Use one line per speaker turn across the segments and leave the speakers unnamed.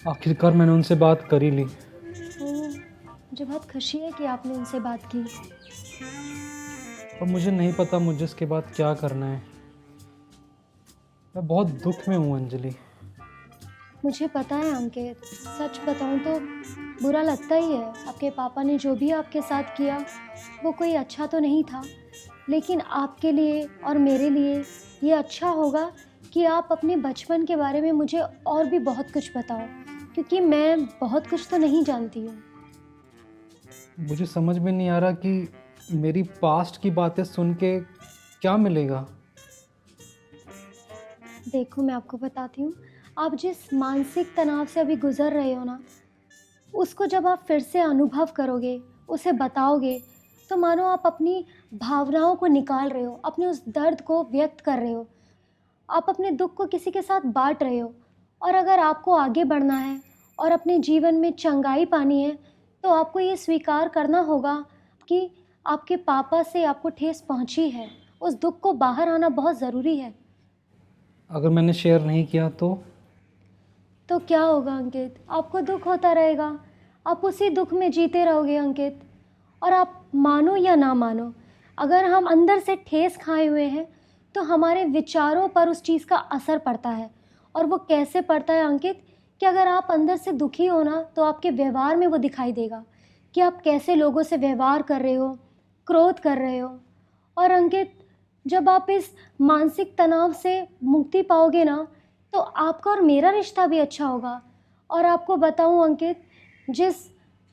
आखिरकार मैंने उनसे बात कर ही ली।
ओह! मुझे बहुत खुशी है कि आपने उनसे बात की।
और मुझे नहीं पता मुझे इसके बाद क्या करना है। मैं बहुत दुःख में हूँ अंजलि।
मुझे पता है अंकित, सच बताऊँ तो बुरा लगता ही है। आपके पापा ने जो भी आपके साथ किया, वो कोई अच्छा तो नहीं था। लेकिन आपके लिए और मेरे लिए ये अच्छा होगा कि आप अपने बचपन के बारे में मुझे और भी बहुत कुछ बताओ, क्योंकि मैं बहुत कुछ तो नहीं जानती हूँ।
मुझे समझ में नहीं आ रहा कि मेरी पास्ट की बातें सुन के क्या मिलेगा।
देखो, मैं आपको बताती हूँ, आप जिस मानसिक तनाव से अभी गुज़र रहे हो ना, उसको जब आप फिर से अनुभव करोगे, उसे बताओगे, तो मानो आप अपनी भावनाओं को निकाल रहे हो, अपने उस दर्द को व्यक्त कर रहे हो। आप अपने दुःख को किसी के साथ बाँट रहे हो। और अगर आपको आगे बढ़ना है और अपने जीवन में चंगाई पानी है, तो आपको ये स्वीकार करना होगा कि आपके पापा से आपको ठेस पहुँची है। उस दुःख को बाहर आना बहुत ज़रूरी है।
अगर मैंने शेयर नहीं किया
तो क्या होगा अंकित? आपको दुःख होता रहेगा। आप उसी दुःख में जीते रहोगे अंकित। और आप मानो या ना मानो, अगर हम अंदर से ठेस खाए हुए हैं, तो हमारे विचारों पर उस चीज़ का असर पड़ता है। और वो कैसे पड़ता है अंकित? कि अगर आप अंदर से दुखी हो ना, तो आपके व्यवहार में वो दिखाई देगा कि आप कैसे लोगों से व्यवहार कर रहे हो, क्रोध कर रहे हो। और अंकित, जब आप इस मानसिक तनाव से मुक्ति पाओगे ना, तो आपका और मेरा रिश्ता भी अच्छा होगा। और आपको बताऊं अंकित, जिस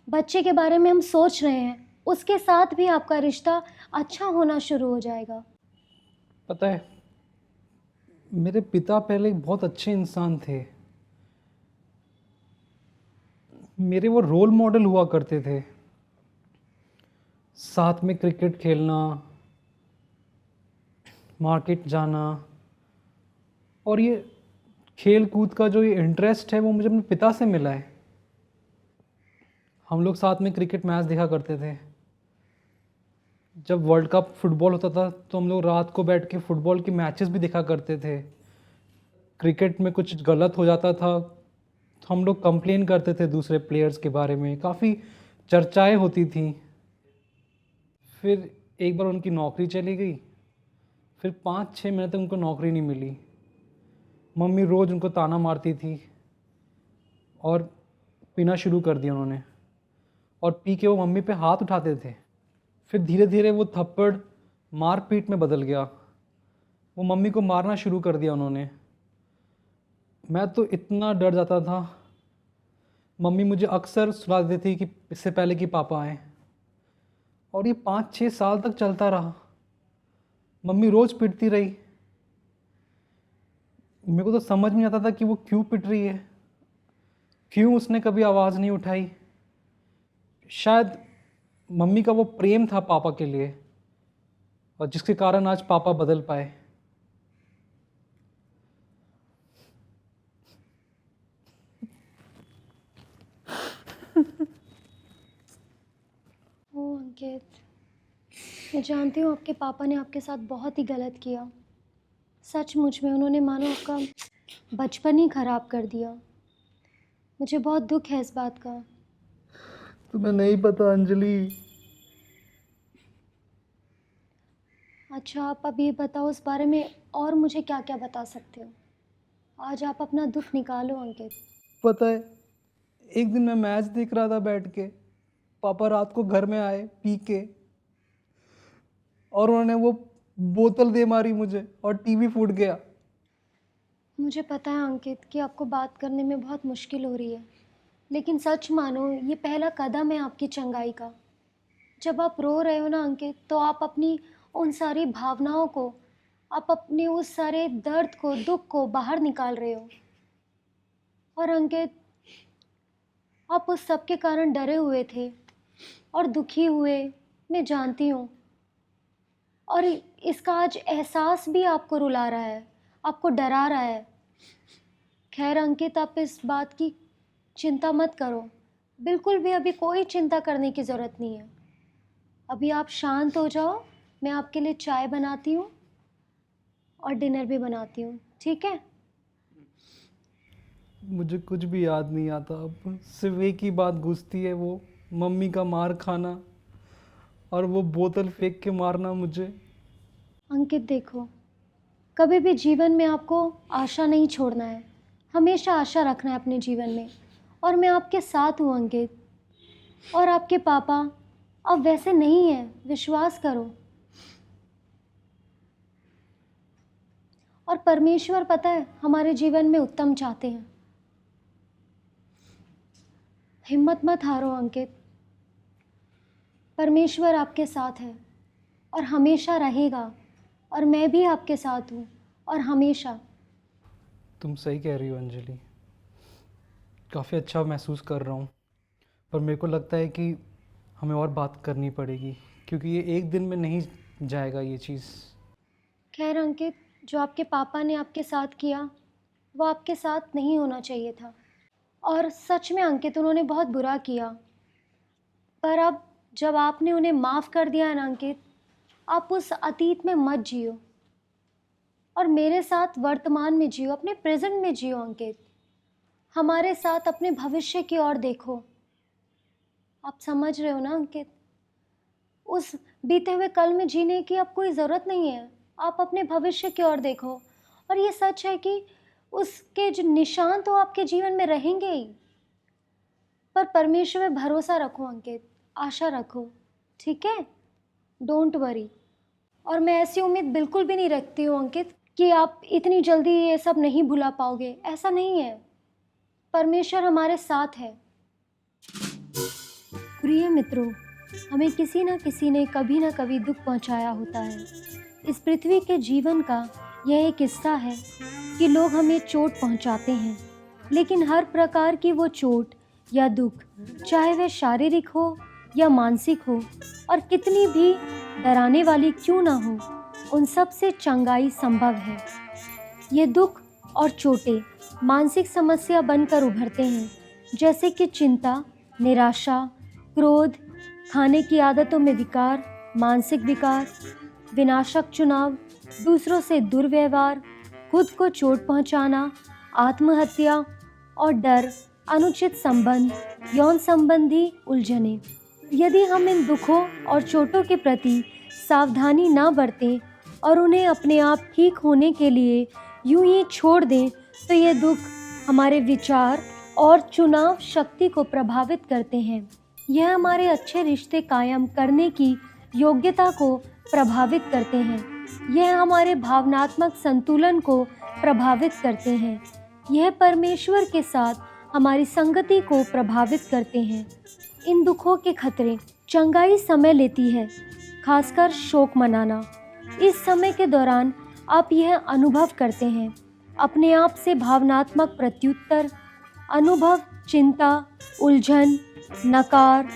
बच्चे के बारे में हम सोच रहे हैं, उसके साथ भी आपका रिश्ता अच्छा होना शुरू हो जाएगा।
पता है, मेरे पिता पहले एक बहुत अच्छे इंसान थे। मेरे वो रोल मॉडल हुआ करते थे। साथ में क्रिकेट खेलना, मार्केट जाना, और ये खेल कूद का जो ये इंटरेस्ट है वो मुझे अपने पिता से मिला है। हम लोग साथ में क्रिकेट मैच देखा करते थे। जब वर्ल्ड कप फुटबॉल होता था तो हम लोग रात को बैठ के फुटबॉल के मैचेस भी देखा करते थे। क्रिकेट में कुछ गलत हो जाता था तो हम लोग कंप्लेन करते थे दूसरे प्लेयर्स के बारे में, काफ़ी चर्चाएं होती थी। फिर एक बार उनकी नौकरी चली गई। फिर 5-6 महीने तक उनको नौकरी नहीं मिली। मम्मी रोज़ उनको ताना मारती थी और पीना शुरू कर दिया उन्होंने। और पी के वो मम्मी पे हाथ उठाते थे। फिर धीरे धीरे वो थप्पड़ मार पीट में बदल गया। वो मम्मी को मारना शुरू कर दिया उन्होंने। मैं तो इतना डर जाता था। मम्मी मुझे अक्सर सुला देती थी कि इससे पहले कि पापा आए। और ये 5-6 साल तक चलता रहा। मम्मी रोज़ पिटती रही। मेरे को तो समझ नहीं आता था कि वो क्यों पिट रही है, क्यों उसने कभी आवाज़ नहीं उठाई। शायद मम्मी का वो प्रेम था पापा के लिए, और जिसके कारण आज पापा बदल पाए।
ओह अंकित, मैं जानती हूँ आपके पापा ने आपके साथ बहुत ही गलत किया। सचमुच में उन्होंने मानो आपका बचपन ही खराब कर दिया। मुझे बहुत दुख है इस बात का।
तुम्हें नहीं पता अंजलि।
अच्छा, आप अब ये बताओ उस बारे में और मुझे क्या-क्या बता सकते हो? आज आप अपना दुःख निकालो अंकित।
पता है, एक दिन मैं मैच देख रहा था बैठ के। पापा रात को घर में आए पी के, और उन्होंने वो बोतल दे मारी मुझे और टीवी फूट गया।
मुझे पता है अंकित कि आपको बात करने में बहुत मुश्किल हो रही है, लेकिन सच मानो ये पहला कदम है आपकी चंगाई का। जब आप रो रहे हो ना अंकित, तो आप अपनी उन सारी भावनाओं को, आप अपने उस सारे दर्द को, दुःख को बाहर निकाल रहे हो। और अंकित, आप उस सब के कारण डरे हुए थे और दुखी हुए, मैं जानती हूँ। और इसका आज एहसास भी आपको रुला रहा है, आपको डरा रहा है। खैर अंकित, आप इस बात की चिंता मत करो। बिल्कुल भी अभी कोई चिंता करने की ज़रूरत नहीं है। अभी आप शांत हो जाओ, मैं आपके लिए चाय बनाती हूँ और डिनर भी बनाती हूँ, ठीक है?
मुझे कुछ भी याद नहीं आता अब, सिर्फ एक ही बात घुसती है, वो मम्मी का मार खाना और वो बोतल फेंक के मारना मुझे।
अंकित देखो, कभी भी जीवन में आपको आशा नहीं छोड़ना है, हमेशा आशा रखना है अपने जीवन में। और मैं आपके साथ हूँ अंकित। और आपके पापा अब वैसे नहीं हैं, विश्वास करो। और परमेश्वर पता है हमारे जीवन में उत्तम चाहते हैं। हिम्मत मत हारो अंकित, परमेश्वर आपके साथ है और हमेशा रहेगा। और मैं भी आपके साथ हूँ और हमेशा।
तुम सही कह रही हो अंजलि, काफ़ी अच्छा महसूस कर रहा हूँ, पर मेरे को लगता है कि हमें और बात करनी पड़ेगी, क्योंकि ये एक दिन में नहीं जाएगा ये चीज़।
खैर अंकित, जो आपके पापा ने आपके साथ किया वो आपके साथ नहीं होना चाहिए था। और सच में अंकित, उन्होंने बहुत बुरा किया। पर अब जब आपने उन्हें माफ़ कर दिया है ना अंकित, आप उस अतीत में मत जियो और मेरे साथ वर्तमान में जियो, अपने प्रेजेंट में जियो अंकित। हमारे साथ अपने भविष्य की ओर देखो। आप समझ रहे हो ना अंकित? उस बीते हुए कल में जीने की अब कोई ज़रूरत नहीं है। आप अपने भविष्य की ओर देखो। और ये सच है कि उसके जो निशान तो आपके जीवन में रहेंगे ही। पर परमेश्वर में भरोसा रखो अंकित, आशा रखो, ठीक है? Don't worry. और मैं ऐसी उम्मीद बिल्कुल भी नहीं रखती हूँ अंकित कि आप इतनी जल्दी ये सब नहीं भुला पाओगे। ऐसा नहीं है, परमेश्वर हमारे साथ है। प्रिय मित्रों, हमें किसी न किसी ने कभी न कभी दुख पहुंचाया होता है। इस पृथ्वी के जीवन का यह एक हिस्सा है कि लोग हमें चोट पहुंचाते हैं, लेकिन हर प्रकार की वो चोट या दुख, चाहे वह शारीरिक हो या मानसिक हो और कितनी भी डराने वाली क्यों ना हो, उन सब से चंगाई संभव है। ये दुख और चोटें मानसिक समस्या बनकर उभरते हैं, जैसे कि चिंता, निराशा, क्रोध, खाने की आदतों में विकार, मानसिक विकार, विनाशक चुनाव, दूसरों से दुर्व्यवहार, खुद को चोट पहुंचाना, आत्महत्या और डर, अनुचित संबंध, यौन संबंधी उलझने। यदि हम इन दुखों और चोटों के प्रति सावधानी न बरतें और उन्हें अपने आप ठीक होने के लिए यूं ही छोड़ दें, तो ये दुख हमारे विचार और चुनाव शक्ति को प्रभावित करते हैं। यह हमारे अच्छे रिश्ते कायम करने की योग्यता को प्रभावित करते हैं। यह हमारे भावनात्मक संतुलन को प्रभावित करते हैं। यह परमेश्वर के साथ हमारी संगति को प्रभावित करते हैं। इन दुखों के खतरे चंगाई समय लेती है, खासकर शोक मनाना। इस समय के दौरान आप यह अनुभव करते हैं, अपने आप से भावनात्मक प्रत्युत्तर, अनुभव, चिंता, उलझन, नकार,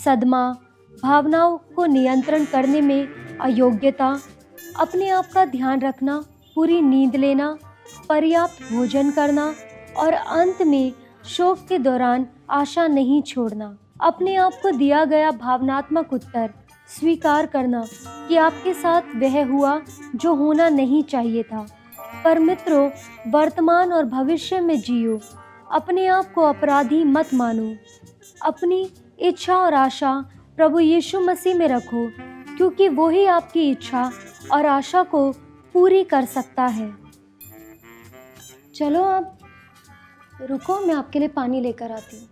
सदमा, भावनाओं को नियंत्रण करने में अयोग्यता, अपने आप का ध्यान रखना, पूरी नींद लेना, पर्याप्त भोजन करना और अंत में शोक के दौरान आशा नहीं छोड़ना। अपने आप को दिया गया भावनात्मक उत्तर स्वीकार करना कि आपके साथ वह हुआ जो होना नहीं चाहिए था। पर मित्रों, वर्तमान और भविष्य में जियो। अपने आप को अपराधी मत मानो। अपनी इच्छा और आशा प्रभु यीशु मसीह में रखो, क्योंकि वो ही आपकी इच्छा और आशा को पूरी कर सकता है। चलो अब रुको, मैं आपके लिए पानी लेकर आती हूँ।